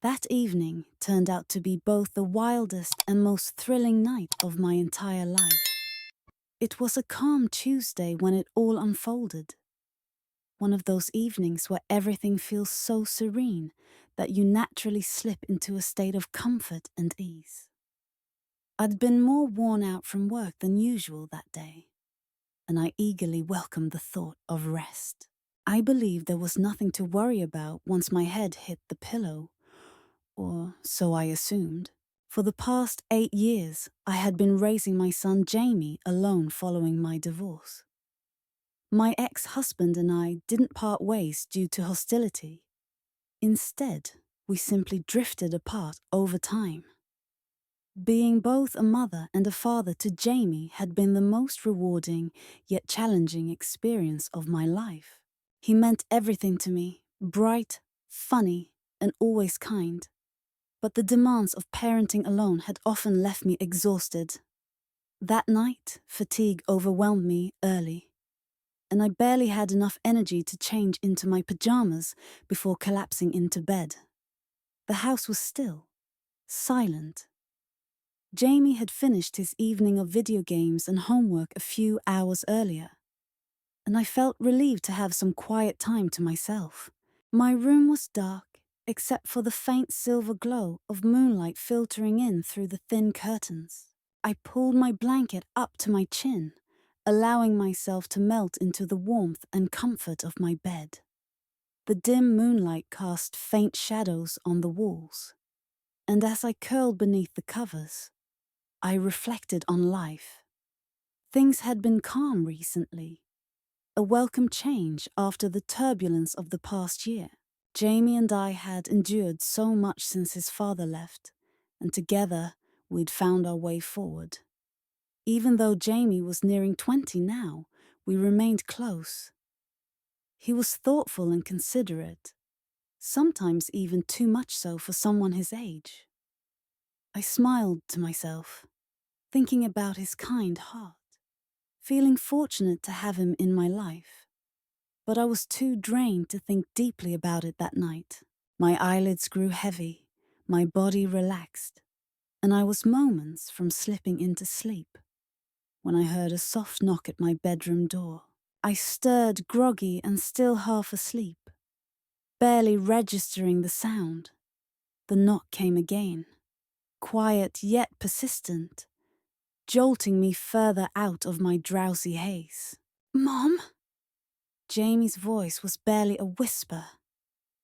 That evening turned out to be both the wildest and most thrilling night of my entire life. It was a calm Tuesday when it all unfolded. One of those evenings where everything feels so serene that you naturally slip into a state of comfort and ease. I'd been more worn out from work than usual that day, and I eagerly welcomed the thought of rest. I believed there was nothing to worry about once my head hit the pillow, or so I assumed. For the past 8 years, I had been raising my son Jamie alone following my divorce. My ex-husband and I didn't part ways due to hostility. Instead, we simply drifted apart over time. Being both a mother and a father to Jamie had been the most rewarding yet challenging experience of my life. He meant everything to me, bright, funny, and always kind. But the demands of parenting alone had often left me exhausted. That night, fatigue overwhelmed me early, and I barely had enough energy to change into my pajamas before collapsing into bed. The house was still, silent. Jamie had finished his evening of video games and homework a few hours earlier, and I felt relieved to have some quiet time to myself. My room was dark, except for the faint silver glow of moonlight filtering in through the thin curtains. I pulled my blanket up to my chin, allowing myself to melt into the warmth and comfort of my bed. The dim moonlight cast faint shadows on the walls, and as I curled beneath the covers, I reflected on life. Things had been calm recently, a welcome change after the turbulence of the past year. Jamie and I had endured so much since his father left, and together we'd found our way forward. Even though Jamie was nearing 20 now, we remained close. He was thoughtful and considerate, sometimes even too much so for someone his age. I smiled to myself, thinking about his kind heart, feeling fortunate to have him in my life. But I was too drained to think deeply about it that night. My eyelids grew heavy, my body relaxed, and I was moments from slipping into sleep when I heard a soft knock at my bedroom door. I stirred, groggy and still half asleep, barely registering the sound. The knock came again, quiet yet persistent, jolting me further out of my drowsy haze. "Mom?" Jamie's voice was barely a whisper,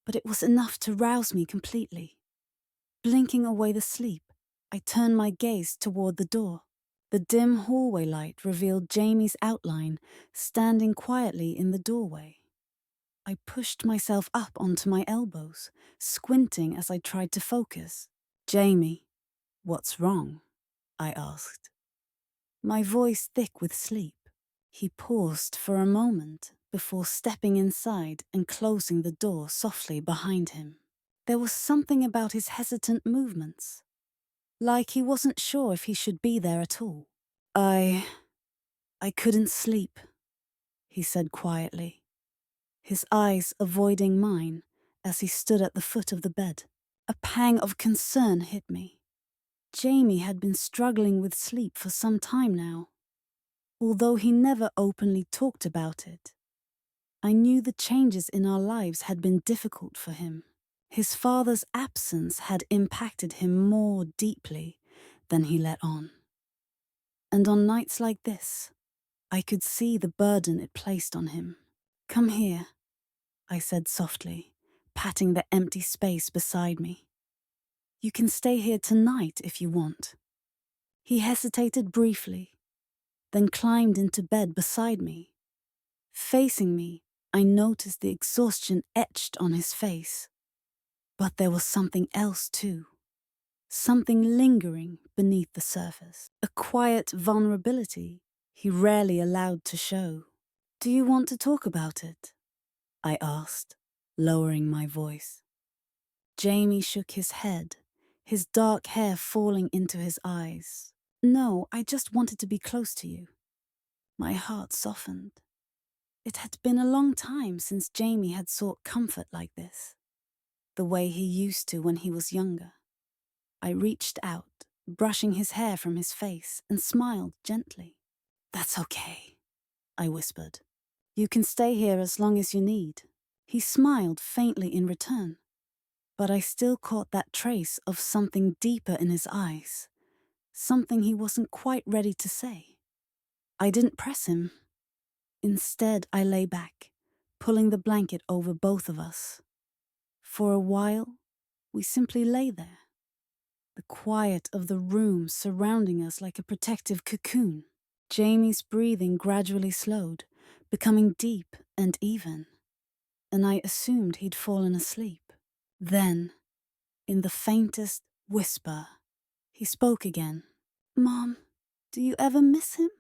but it was enough to rouse me completely. Blinking away the sleep, I turned my gaze toward the door. The dim hallway light revealed Jamie's outline, standing quietly in the doorway. I pushed myself up onto my elbows, squinting as I tried to focus. "Jamie, what's wrong?" I asked, my voice thick with sleep. He paused for a moment before stepping inside and closing the door softly behind him. There was something about his hesitant movements, like he wasn't sure if he should be there at all. I couldn't sleep," he said quietly, his eyes avoiding mine as he stood at the foot of the bed. A pang of concern hit me. Jamie had been struggling with sleep for some time now, although he never openly talked about it. I knew the changes in our lives had been difficult for him. His father's absence had impacted him more deeply than he let on. And on nights like this, I could see the burden it placed on him. "Come here," I said softly, patting the empty space beside me. "You can stay here tonight if you want." He hesitated briefly, then climbed into bed beside me. Facing me, I noticed the exhaustion etched on his face. But there was something else too. Something lingering beneath the surface. A quiet vulnerability he rarely allowed to show. "Do you want to talk about it?" I asked, lowering my voice. Jamie shook his head, his dark hair falling into his eyes. "No, I just wanted to be close to you." My heart softened. It had been a long time since Jamie had sought comfort like this. the way he used to when he was younger. I reached out, brushing his hair from his face, and smiled gently. "That's okay," I whispered. "You can stay here as long as you need." He smiled faintly in return, but I still caught that trace of something deeper in his eyes, something he wasn't quite ready to say. I didn't press him. Instead, I lay back, pulling the blanket over both of us. For a while, we simply lay there, the quiet of the room surrounding us like a protective cocoon. Jamie's breathing gradually slowed, becoming deep and even, and I assumed he'd fallen asleep. Then, in the faintest whisper, he spoke again. "Mom, do you ever miss him?"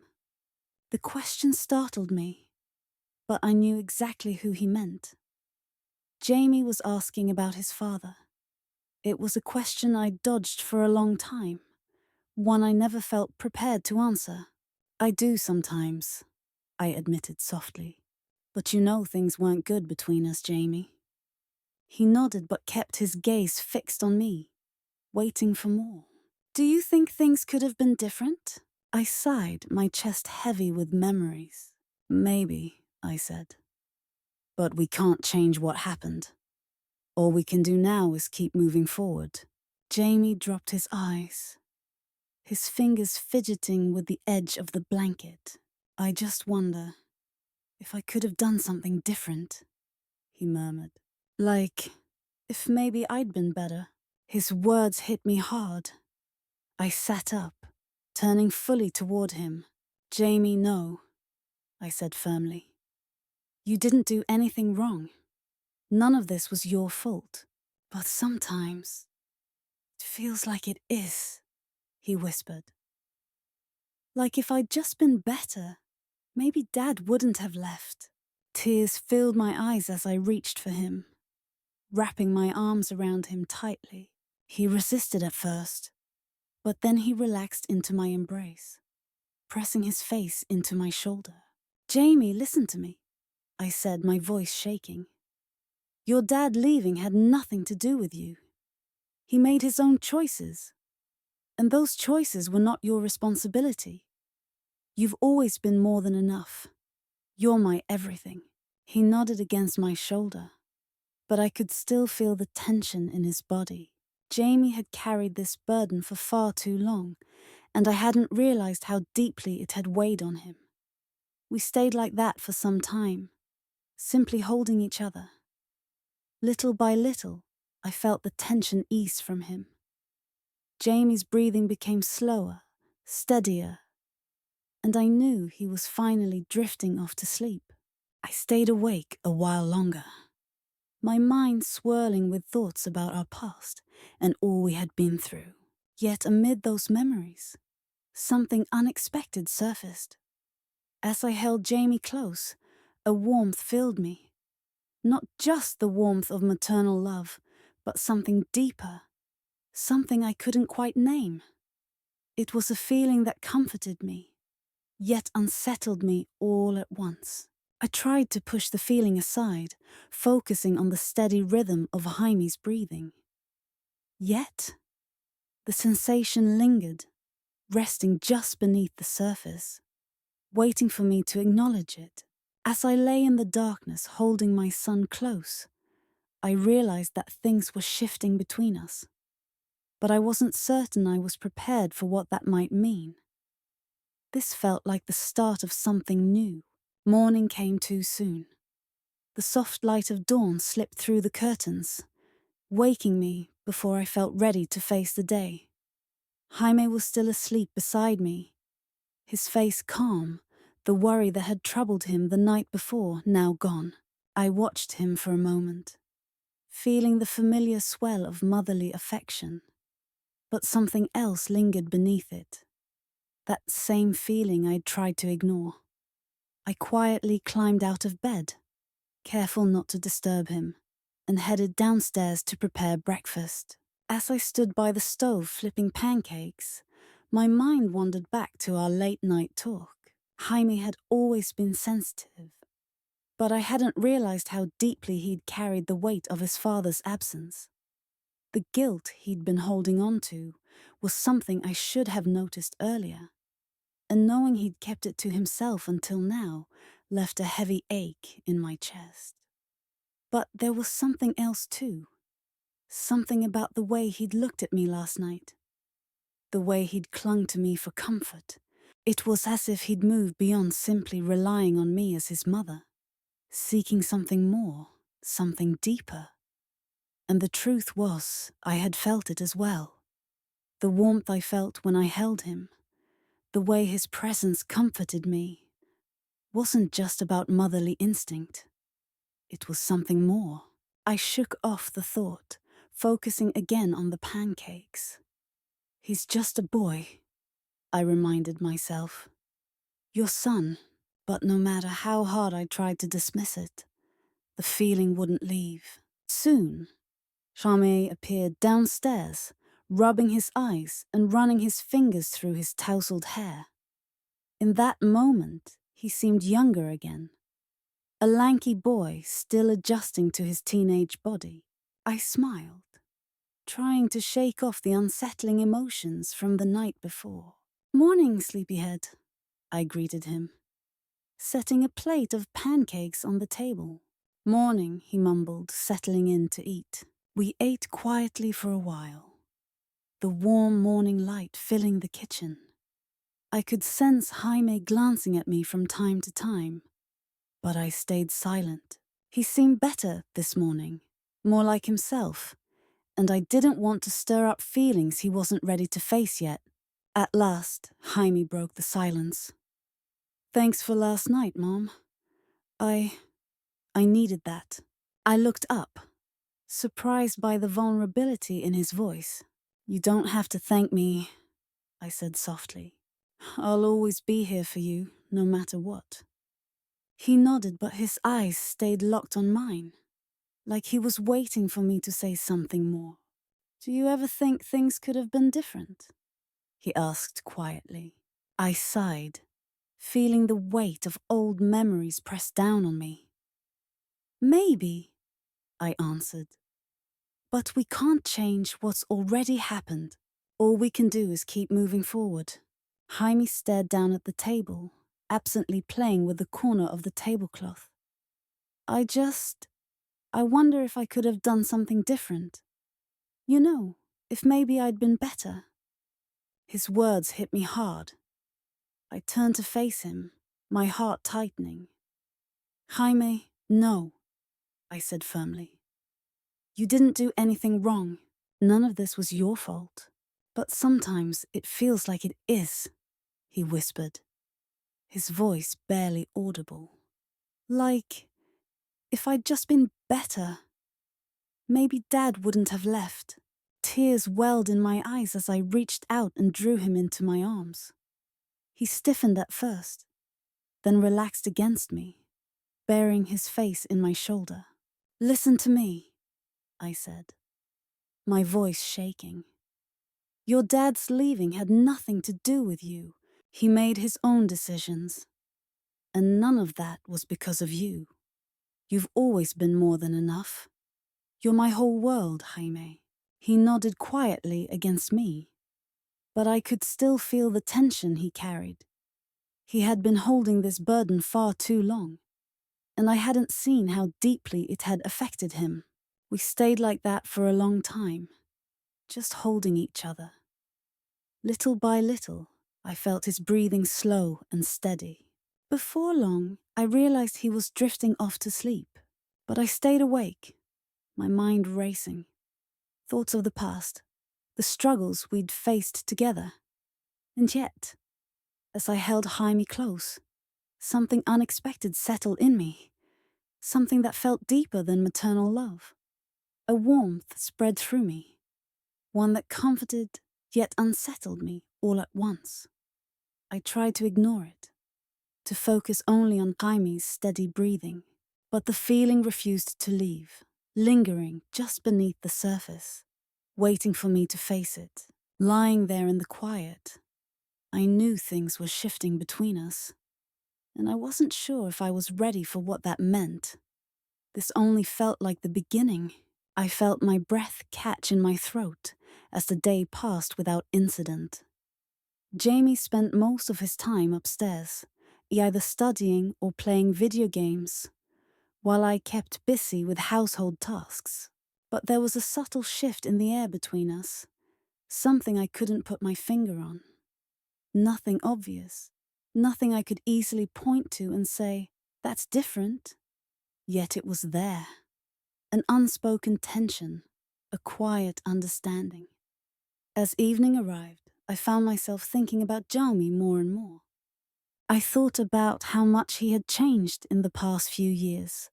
The question startled me, but I knew exactly who he meant. Jamie was asking about his father. It was a question I dodged for a long time, one I never felt prepared to answer. "I do sometimes," I admitted softly. "But you know things weren't good between us, Jamie." He nodded but kept his gaze fixed on me, waiting for more. "Do you think things could have been different?" I sighed, my chest heavy with memories. "Maybe," I said. "But we can't change what happened. All we can do now is keep moving forward." Jamie dropped his eyes, his fingers fidgeting with the edge of the blanket. "I just wonder if I could have done something different," he murmured. "Like, if maybe I'd been better." His words hit me hard. I sat up, turning fully toward him. "Jamie, no," I said firmly. "You didn't do anything wrong. None of this was your fault. But sometimes it feels like it is," he whispered. "Like if I'd just been better, maybe Dad wouldn't have left." Tears filled my eyes as I reached for him, wrapping my arms around him tightly. He resisted at first, but then he relaxed into my embrace, pressing his face into my shoulder. "Jamie, listen to me," I said, my voice shaking. "Your dad leaving had nothing to do with you. He made his own choices, and those choices were not your responsibility. You've always been more than enough. You're my everything." He nodded against my shoulder, but I could still feel the tension in his body. Jamie had carried this burden for far too long, and I hadn't realized how deeply it had weighed on him. We stayed like that for some time, simply holding each other. Little by little, I felt the tension ease from him. Jamie's breathing became slower, steadier, and I knew he was finally drifting off to sleep. I stayed awake a while longer, my mind swirling with thoughts about our past and all we had been through. Yet amid those memories, something unexpected surfaced. As I held Jamie close, a warmth filled me. Not just the warmth of maternal love, but something deeper, something I couldn't quite name. It was a feeling that comforted me, yet unsettled me all at once. I tried to push the feeling aside, focusing on the steady rhythm of Jaime's breathing. Yet, the sensation lingered, resting just beneath the surface, waiting for me to acknowledge it. As I lay in the darkness holding my son close, I realized that things were shifting between us. But I wasn't certain I was prepared for what that might mean. This felt like the start of something new. Morning came too soon. The soft light of dawn slipped through the curtains, waking me before I felt ready to face the day. Jaime was still asleep beside me, his face calm, the worry that had troubled him the night before now gone. I watched him for a moment, feeling the familiar swell of motherly affection. But something else lingered beneath it, that same feeling I'd tried to ignore. I quietly climbed out of bed, careful not to disturb him, and headed downstairs to prepare breakfast. As I stood by the stove flipping pancakes, my mind wandered back to our late-night talk. Jaime had always been sensitive, but I hadn't realized how deeply he'd carried the weight of his father's absence. The guilt he'd been holding on to was something I should have noticed earlier, and knowing he'd kept it to himself until now left a heavy ache in my chest. But there was something else too. Something about the way he'd looked at me last night. The way he'd clung to me for comfort. It was as if he'd moved beyond simply relying on me as his mother, seeking something more, something deeper. And the truth was, I had felt it as well. The warmth I felt when I held him, the way his presence comforted me, wasn't just about motherly instinct. It was something more. I shook off the thought, focusing again on the pancakes. He's just a boy, I reminded myself. Your son, but no matter how hard I tried to dismiss it, the feeling wouldn't leave. Soon, Charmé appeared downstairs, rubbing his eyes and running his fingers through his tousled hair. In that moment, he seemed younger again. A lanky boy still adjusting to his teenage body. I smiled, trying to shake off the unsettling emotions from the night before. "Morning, sleepyhead," I greeted him, setting a plate of pancakes on the table. "Morning," he mumbled, settling in to eat. We ate quietly for a while, the warm morning light filling the kitchen. I could sense Jaime glancing at me from time to time, but I stayed silent. He seemed better this morning, more like himself, and I didn't want to stir up feelings he wasn't ready to face yet. At last, Jaime broke the silence. "Thanks for last night, Mom. I needed that." I looked up, surprised by the vulnerability in his voice. "You don't have to thank me," I said softly. "I'll always be here for you, no matter what." He nodded, but his eyes stayed locked on mine, like he was waiting for me to say something more. "Do you ever think things could have been different?" he asked quietly. I sighed, feeling the weight of old memories press down on me. "Maybe," I answered. "But we can't change what's already happened. All we can do is keep moving forward." Jaime stared down at the table, absently playing with the corner of the tablecloth. I wonder if I could have done something different. You know, if maybe I'd been better." His words hit me hard. I turned to face him, my heart tightening. "Jaime, no," I said firmly. "You didn't do anything wrong. None of this was your fault. But sometimes it feels like it is," he whispered, his voice barely audible. "Like, if I'd just been better, maybe Dad wouldn't have left." Tears welled in my eyes as I reached out and drew him into my arms. He stiffened at first, then relaxed against me, burying his face in my shoulder. "Listen to me," I said, my voice shaking. "Your dad's leaving had nothing to do with you. He made his own decisions. And none of that was because of you. You've always been more than enough. You're my whole world, Jaime." He nodded quietly against me, but I could still feel the tension he carried. He had been holding this burden far too long, and I hadn't seen how deeply it had affected him. We stayed like that for a long time, just holding each other. Little by little, I felt his breathing slow and steady. Before long, I realized he was drifting off to sleep, but I stayed awake, my mind racing. Thoughts of the past, the struggles we'd faced together. And yet, as I held Jaime close, something unexpected settled in me, something that felt deeper than maternal love. A warmth spread through me, one that comforted yet unsettled me all at once. I tried to ignore it, to focus only on Jaime's steady breathing, but the feeling refused to leave, lingering just beneath the surface, waiting for me to face it. Lying there in the quiet, I knew things were shifting between us, and I wasn't sure if I was ready for what that meant. This only felt like the beginning. I felt my breath catch in my throat as the day passed without incident. Jamie spent most of his time upstairs, either studying or playing video games, while I kept busy with household tasks. But there was a subtle shift in the air between us, something I couldn't put my finger on. Nothing obvious, nothing I could easily point to and say, "That's different." Yet it was there. An unspoken tension, a quiet understanding. As evening arrived, I found myself thinking about Jamie more and more. I thought about how much he had changed in the past few years,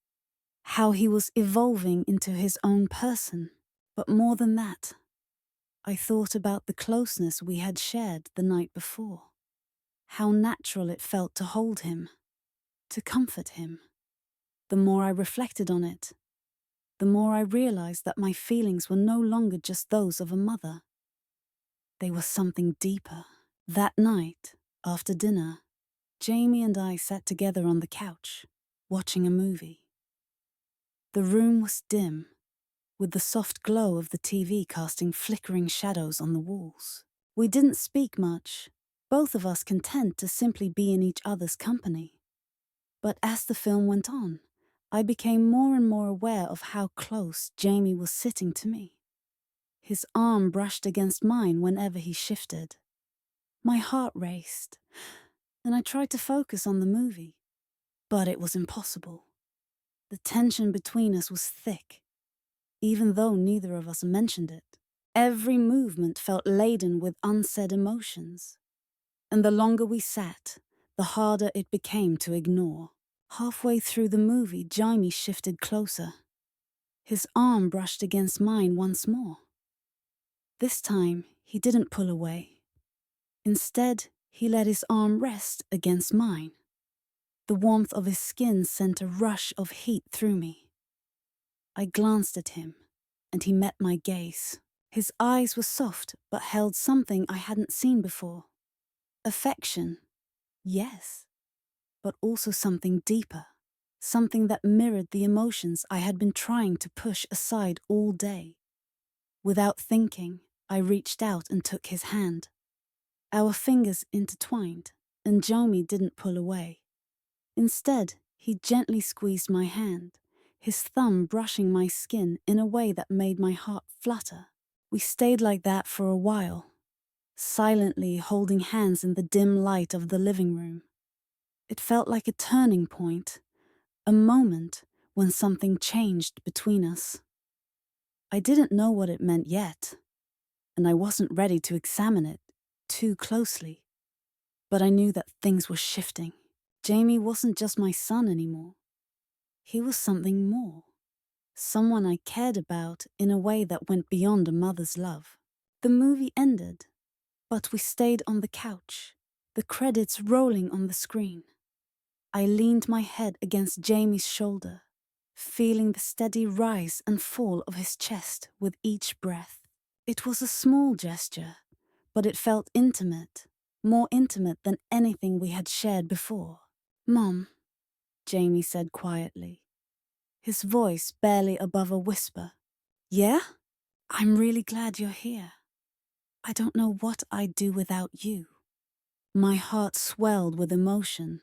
how he was evolving into his own person. But more than that, I thought about the closeness we had shared the night before, how natural it felt to hold him, to comfort him. The more I reflected on it, the more I realized that my feelings were no longer just those of a mother. They were something deeper. That night, after dinner, Jamie and I sat together on the couch, watching a movie. The room was dim, with the soft glow of the TV casting flickering shadows on the walls. We didn't speak much, both of us content to simply be in each other's company. But as the film went on, I became more and more aware of how close Jamie was sitting to me. His arm brushed against mine whenever he shifted. My heart raced, and I tried to focus on the movie, but it was impossible. The tension between us was thick, even though neither of us mentioned it. Every movement felt laden with unsaid emotions, and the longer we sat, the harder it became to ignore. Halfway through the movie, Jamie shifted closer. His arm brushed against mine once more. This time, he didn't pull away. Instead, he let his arm rest against mine. The warmth of his skin sent a rush of heat through me. I glanced at him, and he met my gaze. His eyes were soft, but held something I hadn't seen before. Affection, yes, but also something deeper, something that mirrored the emotions I had been trying to push aside all day. Without thinking, I reached out and took his hand. Our fingers intertwined, and Jamie didn't pull away. Instead, he gently squeezed my hand, his thumb brushing my skin in a way that made my heart flutter. We stayed like that for a while, silently holding hands in the dim light of the living room. It felt like a turning point, a moment when something changed between us. I didn't know what it meant yet, and I wasn't ready to examine it too closely. But I knew that things were shifting. Jamie wasn't just my son anymore. He was something more. Someone I cared about in a way that went beyond a mother's love. The movie ended, but we stayed on the couch, the credits rolling on the screen. I leaned my head against Jamie's shoulder, feeling the steady rise and fall of his chest with each breath. It was a small gesture, but it felt intimate, more intimate than anything we had shared before. "Mom," Jamie said quietly, his voice barely above a whisper. "Yeah? I'm really glad you're here. I don't know what I'd do without you." My heart swelled with emotion,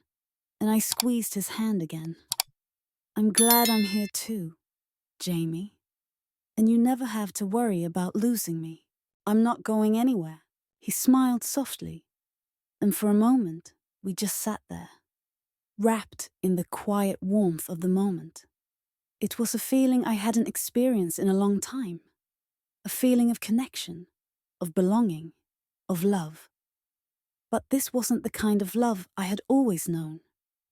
and I squeezed his hand again. "I'm glad I'm here too, Jamie. And you never have to worry about losing me. I'm not going anywhere." He smiled softly, and for a moment, we just sat there, wrapped in the quiet warmth of the moment. It was a feeling I hadn't experienced in a long time, a feeling of connection, of belonging, of love. But this wasn't the kind of love I had always known.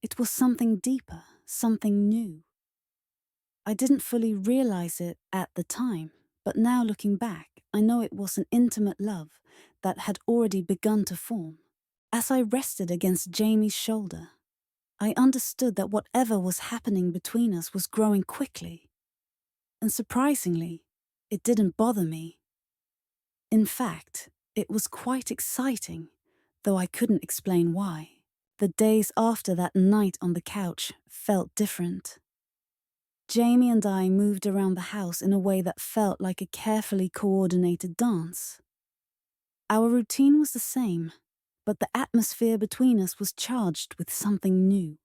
It was something deeper, something new. I didn't fully realize it at the time, but now looking back, I know it was an intimate love that had already begun to form. As I rested against Jamie's shoulder, I understood that whatever was happening between us was growing quickly. And surprisingly, it didn't bother me. In fact, it was quite exciting, though I couldn't explain why. The days after that night on the couch felt different. Jamie and I moved around the house in a way that felt like a carefully coordinated dance. Our routine was the same, but the atmosphere between us was charged with something new.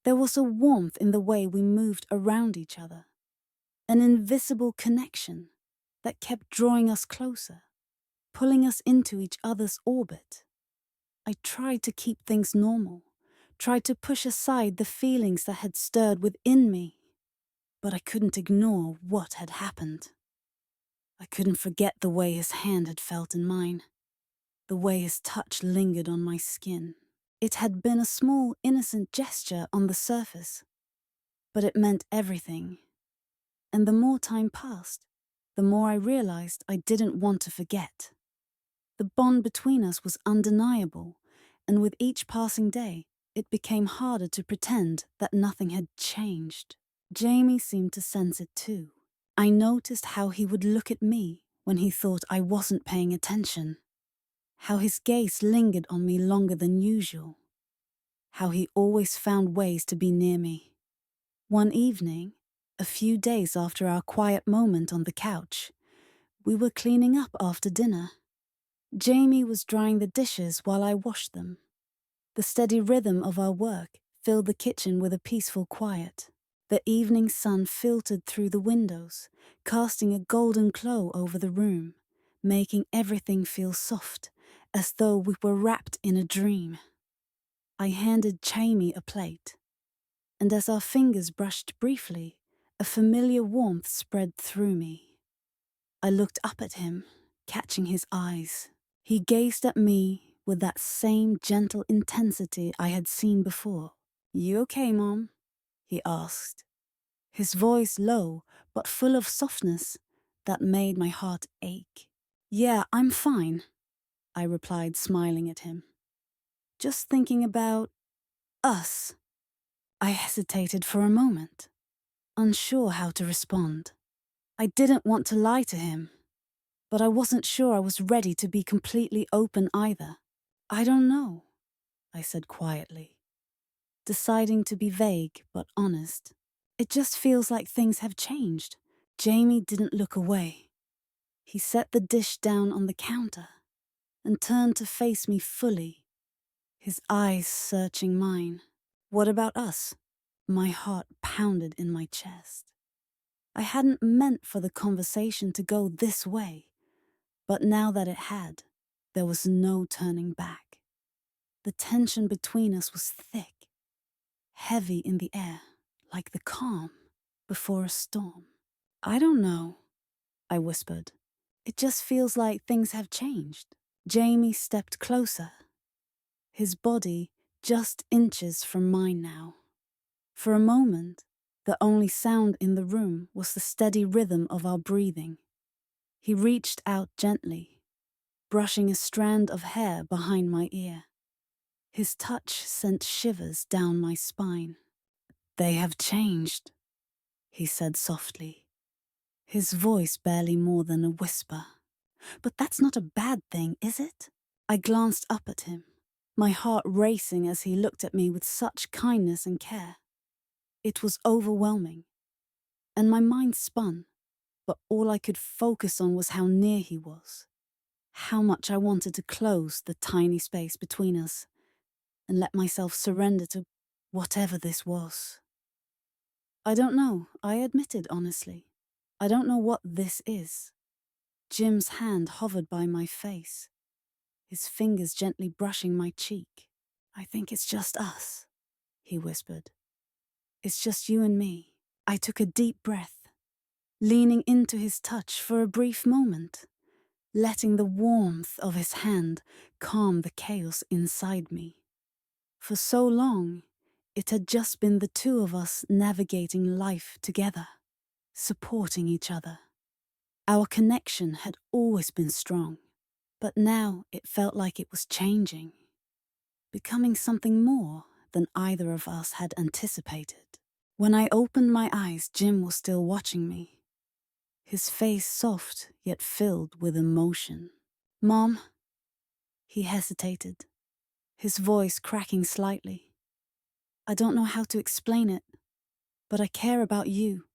There was a warmth in the way we moved around each other, an invisible connection that kept drawing us closer, pulling us into each other's orbit. I tried to keep things normal, tried to push aside the feelings that had stirred within me, but I couldn't ignore what had happened. I couldn't forget the way his hand had felt in mine, the way his touch lingered on my skin. It had been a small, innocent gesture on the surface, but it meant everything. And the more time passed, the more I realized I didn't want to forget. The bond between us was undeniable, and with each passing day, it became harder to pretend that nothing had changed. Jamie seemed to sense it too. I noticed how he would look at me when he thought I wasn't paying attention, how his gaze lingered on me longer than usual, how he always found ways to be near me. One evening, a few days after our quiet moment on the couch, we were cleaning up after dinner. Jamie was drying the dishes while I washed them. The steady rhythm of our work filled the kitchen with a peaceful quiet. The evening sun filtered through the windows, casting a golden glow over the room, making everything feel soft, as though we were wrapped in a dream. I handed Jamie a plate, and as our fingers brushed briefly, a familiar warmth spread through me. I looked up at him, catching his eyes. He gazed at me with that same gentle intensity I had seen before. "You okay, Mom?" he asked, his voice low but full of softness that made my heart ache. "Yeah, I'm fine," I replied, smiling at him. "Just thinking about us." I hesitated for a moment, unsure how to respond. I didn't want to lie to him, but I wasn't sure I was ready to be completely open either. "I don't know," I said quietly, deciding to be vague but honest. "It just feels like things have changed." Jamie didn't look away. He set the dish down on the counter and turned to face me fully, his eyes searching mine. "What about us?" My heart pounded in my chest. I hadn't meant for the conversation to go this way, but now that it had, there was no turning back. The tension between us was thick, heavy in the air, like the calm before a storm. "I don't know," I whispered. "It just feels like things have changed." Jamie stepped closer, his body just inches from mine now. For a moment, the only sound in the room was the steady rhythm of our breathing. He reached out gently, brushing a strand of hair behind my ear. His touch sent shivers down my spine. "They have changed," he said softly, his voice barely more than a whisper. "But that's not a bad thing, is it?" I glanced up at him, my heart racing as he looked at me with such kindness and care. It was overwhelming, and my mind spun, but all I could focus on was how near he was, how much I wanted to close the tiny space between us and let myself surrender to whatever this was. "I don't know," I admitted honestly. "I don't know what this is." Jim's hand hovered by my face, his fingers gently brushing my cheek. "I think it's just us," he whispered. "It's just you and me." I took a deep breath, leaning into his touch for a brief moment, letting the warmth of his hand calm the chaos inside me. For so long, it had just been the two of us navigating life together, supporting each other. Our connection had always been strong, but now it felt like it was changing, becoming something more than either of us had anticipated. When I opened my eyes, Jim was still watching me, his face soft yet filled with emotion. "Mom," he hesitated, his voice cracking slightly. "I don't know how to explain it, but I care about you.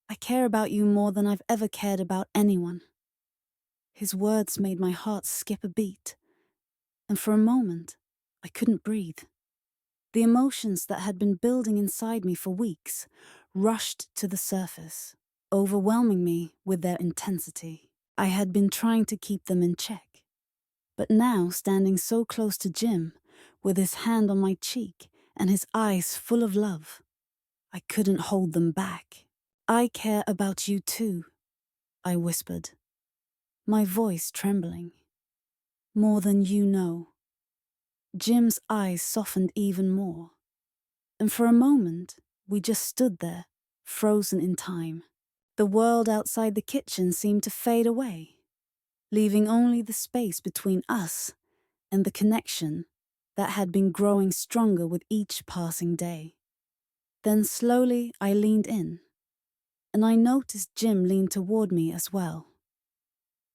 I care about you more than I've ever cared about anyone." His words made my heart skip a beat, and for a moment, I couldn't breathe. The emotions that had been building inside me for weeks rushed to the surface, overwhelming me with their intensity. I had been trying to keep them in check, but now, standing so close to Jim, with his hand on my cheek and his eyes full of love, I couldn't hold them back. "I care about you too," I whispered, my voice trembling. "More than you know." Jim's eyes softened even more, and for a moment, we just stood there, frozen in time. The world outside the kitchen seemed to fade away, leaving only the space between us and the connection that had been growing stronger with each passing day. Then slowly I leaned in, and I noticed Jim lean toward me as well.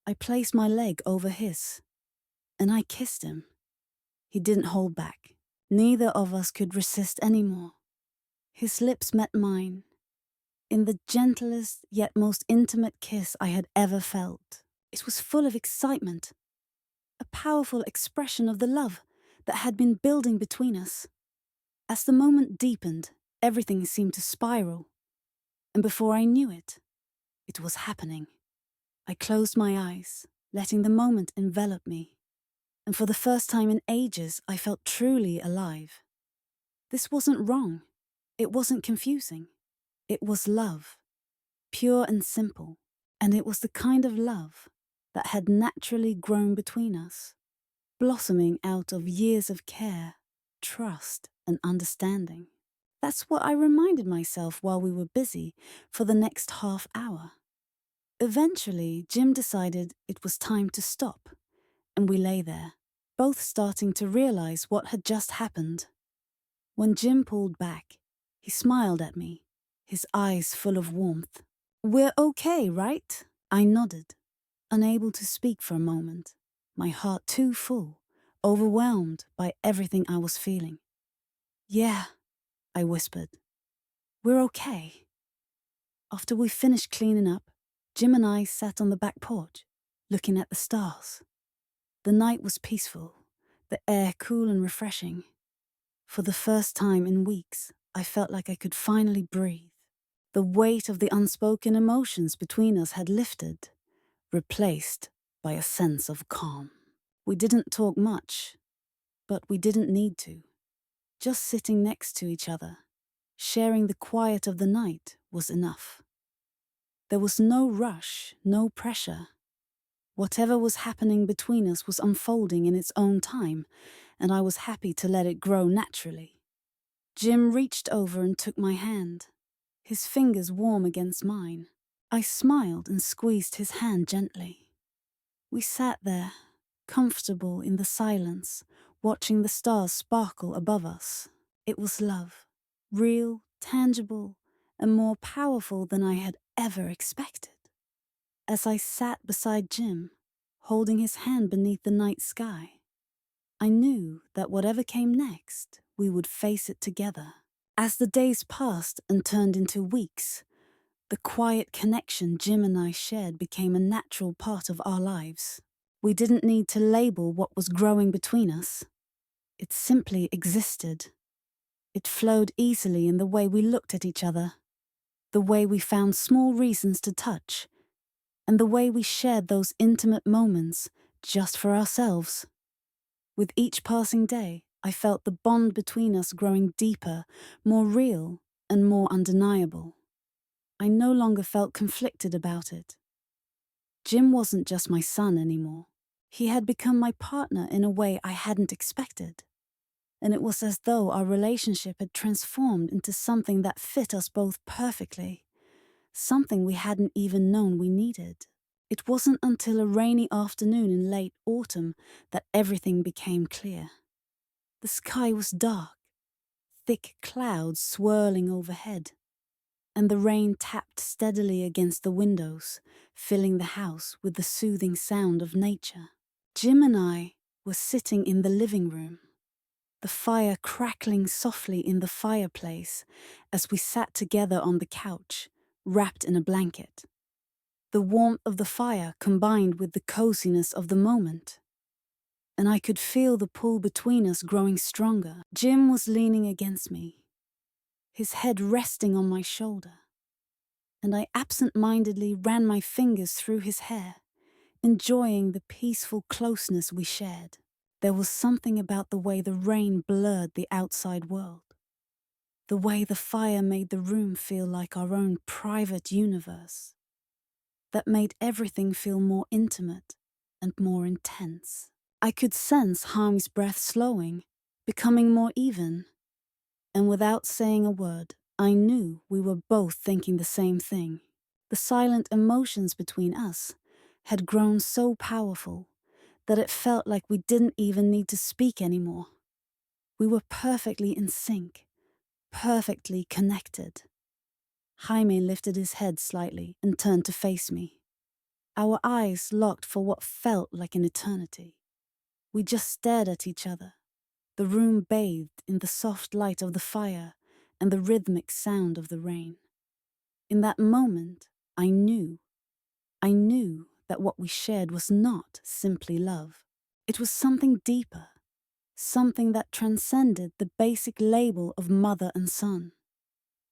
I placed my leg over his, and I kissed him. He didn't hold back. Neither of us could resist anymore. His lips met mine, in the gentlest yet most intimate kiss I had ever felt. It was full of excitement, a powerful expression of the love that had been building between us. As the moment deepened, everything seemed to spiral, and before I knew it, it was happening. I closed my eyes, letting the moment envelop me, and for the first time in ages, I felt truly alive. This wasn't wrong. It wasn't confusing. It was love, pure and simple, and it was the kind of love that had naturally grown between us, blossoming out of years of care, trust, and understanding. That's what I reminded myself while we were busy for the next half hour. Eventually, Jim decided it was time to stop, and we lay there, both starting to realize what had just happened. When Jim pulled back, he smiled at me, his eyes full of warmth. "We're okay, right?" I nodded, unable to speak for a moment, my heart too full, overwhelmed by everything I was feeling. "Yeah," I whispered. "We're okay." After we finished cleaning up, Jim and I sat on the back porch, looking at the stars. The night was peaceful, the air cool and refreshing. For the first time in weeks, I felt like I could finally breathe. The weight of the unspoken emotions between us had lifted, replaced by a sense of calm. We didn't talk much, but we didn't need to. Just sitting next to each other, sharing the quiet of the night was enough. There was no rush, no pressure. Whatever was happening between us was unfolding in its own time, and I was happy to let it grow naturally. Jim reached over and took my hand, his fingers warm against mine. I smiled and squeezed his hand gently. We sat there, comfortable in the silence, watching the stars sparkle above us. It was love, real, tangible, and more powerful than I had ever expected. As I sat beside Jim, holding his hand beneath the night sky, I knew that whatever came next, we would face it together. As the days passed and turned into weeks, the quiet connection Jim and I shared became a natural part of our lives. We didn't need to label what was growing between us. It simply existed. It flowed easily in the way we looked at each other, the way we found small reasons to touch, and the way we shared those intimate moments just for ourselves. With each passing day, I felt the bond between us growing deeper, more real, and more undeniable. I no longer felt conflicted about it. Jim wasn't just my son anymore. He had become my partner in a way I hadn't expected. And it was as though our relationship had transformed into something that fit us both perfectly, something we hadn't even known we needed. It wasn't until a rainy afternoon in late autumn that everything became clear. The sky was dark, thick clouds swirling overhead, and the rain tapped steadily against the windows, filling the house with the soothing sound of nature. Jim and I were sitting in the living room, the fire crackling softly in the fireplace as we sat together on the couch, wrapped in a blanket. The warmth of the fire combined with the coziness of the moment. And I could feel the pull between us growing stronger. Jim was leaning against me, his head resting on my shoulder, and I absent-mindedly ran my fingers through his hair, enjoying the peaceful closeness we shared. There was something about the way the rain blurred the outside world, the way the fire made the room feel like our own private universe, that made everything feel more intimate and more intense. I could sense Harmy's breath slowing, becoming more even, and without saying a word, I knew we were both thinking the same thing. The silent emotions between us had grown so powerful that it felt like we didn't even need to speak anymore. We were perfectly in sync, perfectly connected. Jaime lifted his head slightly and turned to face me. Our eyes locked for what felt like an eternity. We just stared at each other, the room bathed in the soft light of the fire and the rhythmic sound of the rain. In that moment, I knew that what we shared was not simply love. It was something deeper, something that transcended the basic label of mother and son.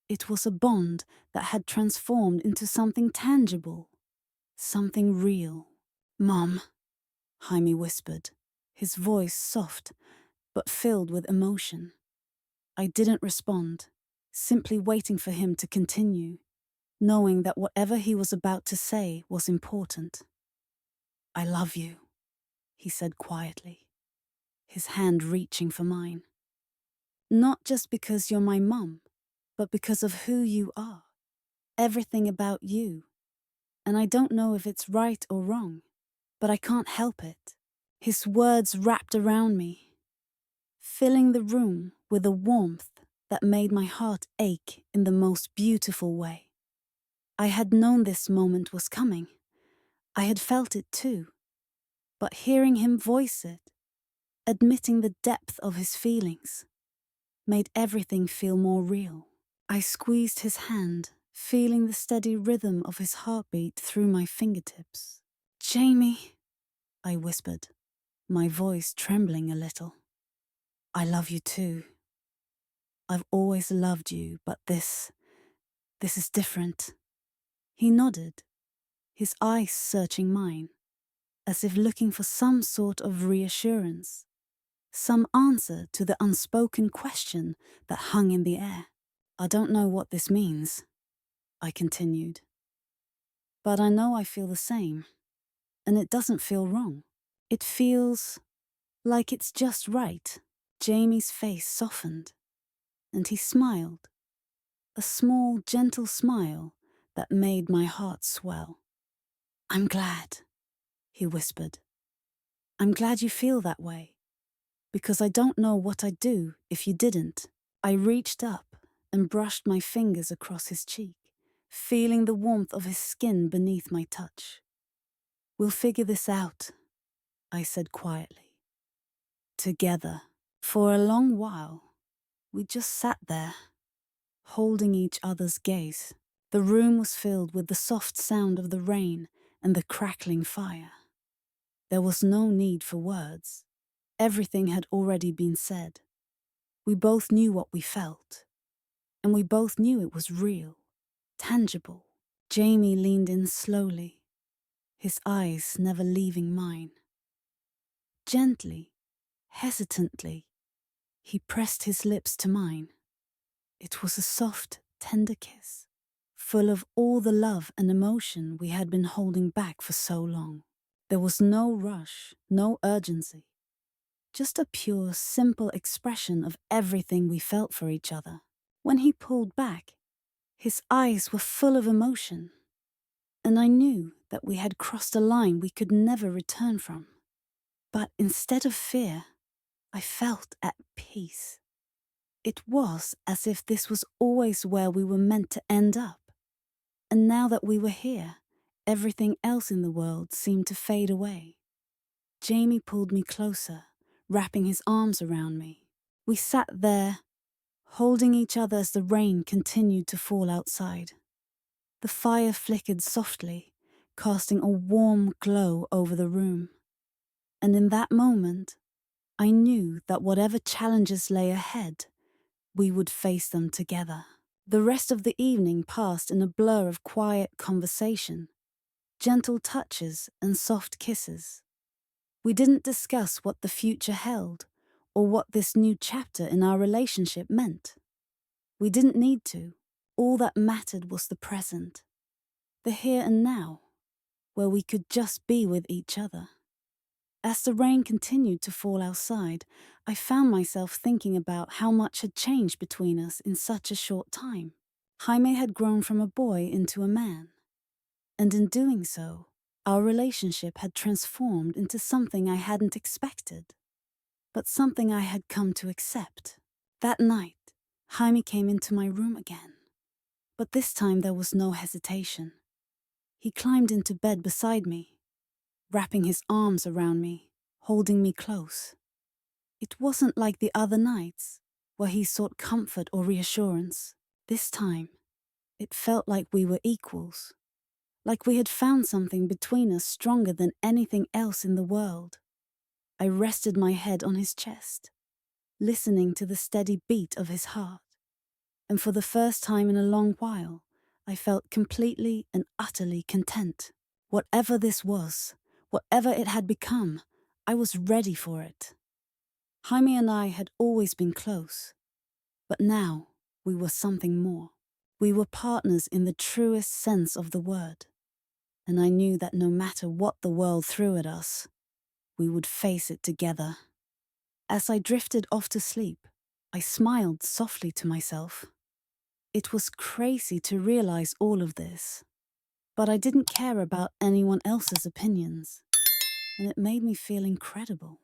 It was a bond that had transformed into something tangible, something real. "Mom," Jaime whispered, his voice soft but filled with emotion. I didn't respond, simply waiting for him to continue, knowing that whatever he was about to say was important. "I love you," he said quietly, his hand reaching for mine. "Not just because you're my mum, but because of who you are, everything about you. And I don't know if it's right or wrong, but I can't help it." His words wrapped around me, filling the room with a warmth that made my heart ache in the most beautiful way. I had known this moment was coming. I had felt it too. But hearing him voice it, admitting the depth of his feelings, made everything feel more real. I squeezed his hand, feeling the steady rhythm of his heartbeat through my fingertips. "Jamie," I whispered, my voice trembling a little. "I love you too. I've always loved you, but this is different." He nodded, his eyes searching mine, as if looking for some sort of reassurance, some answer to the unspoken question that hung in the air. "I don't know what this means," I continued, "but I know I feel the same, and it doesn't feel wrong. It feels like it's just right." Jamie's face softened, and he smiled, a small, gentle smile that made my heart swell. "I'm glad," he whispered. "I'm glad you feel that way, because I don't know what I'd do if you didn't." I reached up and brushed my fingers across his cheek, feeling the warmth of his skin beneath my touch. "We'll figure this out," I said quietly. "Together." For a long while, we just sat there, holding each other's gaze. The room was filled with the soft sound of the rain and the crackling fire. There was no need for words. Everything had already been said. We both knew what we felt, and we both knew it was real, tangible. Jamie leaned in slowly, his eyes never leaving mine. Gently, hesitantly, he pressed his lips to mine. It was a soft, tender kiss, full of all the love and emotion we had been holding back for so long. There was no rush, no urgency, just a pure, simple expression of everything we felt for each other. When he pulled back, his eyes were full of emotion, and I knew that we had crossed a line we could never return from. But instead of fear, I felt at peace. It was as if this was always where we were meant to end up. And now that we were here, everything else in the world seemed to fade away. Jamie pulled me closer, wrapping his arms around me. We sat there, holding each other as the rain continued to fall outside. The fire flickered softly, casting a warm glow over the room. And in that moment, I knew that whatever challenges lay ahead, we would face them together. The rest of the evening passed in a blur of quiet conversation, gentle touches and soft kisses. We didn't discuss what the future held or what this new chapter in our relationship meant. We didn't need to. All that mattered was the present, the here and now, where we could just be with each other. As the rain continued to fall outside, I found myself thinking about how much had changed between us in such a short time. Jaime had grown from a boy into a man, and in doing so, our relationship had transformed into something I hadn't expected, but something I had come to accept. That night, Jaime came into my room again, but this time there was no hesitation. He climbed into bed beside me, wrapping his arms around me, holding me close. It wasn't like the other nights, where he sought comfort or reassurance. This time, it felt like we were equals, like we had found something between us stronger than anything else in the world. I rested my head on his chest, listening to the steady beat of his heart, and for the first time in a long while, I felt completely and utterly content. Whatever this was, whatever it had become, I was ready for it. Jaime and I had always been close, but now we were something more. We were partners in the truest sense of the word, and I knew that no matter what the world threw at us, we would face it together. As I drifted off to sleep, I smiled softly to myself. It was crazy to realize all of this, but I didn't care about anyone else's opinions, and it made me feel incredible.